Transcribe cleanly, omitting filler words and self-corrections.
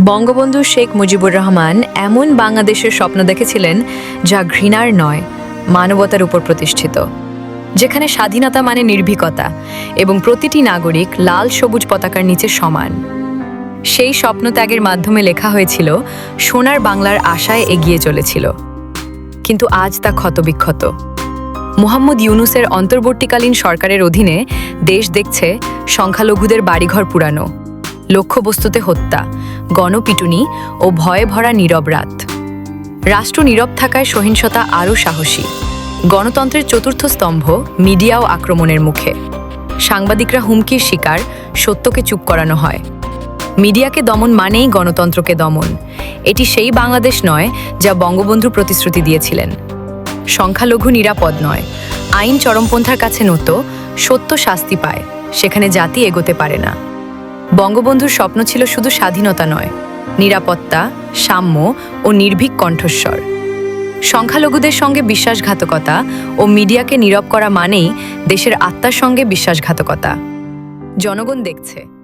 বঙ্গবন্ধু শেখ মুজিবুর রহমান এমন বাংলাদেশের স্বপ্ন দেখেছিলেন যা ঘৃণার নয়, মানবতার উপর প্রতিষ্ঠিত, যেখানে স্বাধীনতা মানে নির্ভীকতা এবং প্রতিটি নাগরিক লাল সবুজ পতাকার নিচে সমান। সেই স্বপ্ন ত্যাগের মাধ্যমে লেখা হয়েছিল সোনার বাংলার আশায় এগিয়ে চলেছিল। কিন্তু আজ তা ক্ষতবিক্ষত। মোহাম্মদ ইউনূসের অন্তর্বর্তীকালীন সরকারের অধীনে দেশ দেখছে সংখ্যালঘুদের বাড়িঘর পুরানো, লক্ষ্যবস্তুতে হত্যা, গণপিটুনি ও ভয়ে ভরা নীরব রাত। রাষ্ট্র নীরব থাকায় সহিংসতা আরও সাহসী। গণতন্ত্রের চতুর্থ স্তম্ভ মিডিয়াও আক্রমণের মুখে। সাংবাদিকরা হুমকির শিকার, সত্যকে চুপ করানো হয়। মিডিয়াকে দমন মানেই গণতন্ত্রকে দমন। এটি সেই বাংলাদেশ নয় যা বঙ্গবন্ধু প্রতিশ্রুতি দিয়েছিলেন। সংখ্যালঘু নিরাপদ নয়, আইন চরমপন্থার কাছে নত, সত্য শাস্তি পায়, সেখানে জাতি এগোতে পারে না। বঙ্গবন্ধুর স্বপ্ন ছিল শুধু স্বাধীনতা নয়, নিরাপত্তা, সাম্য ও নির্ভীক কণ্ঠস্বর। সংখ্যালঘুদের সঙ্গে বিশ্বাসঘাতকতা ও মিডিয়াকে নীরব করা মানেই দেশের আত্মার সঙ্গে বিশ্বাসঘাতকতা। জনগণ দেখছে।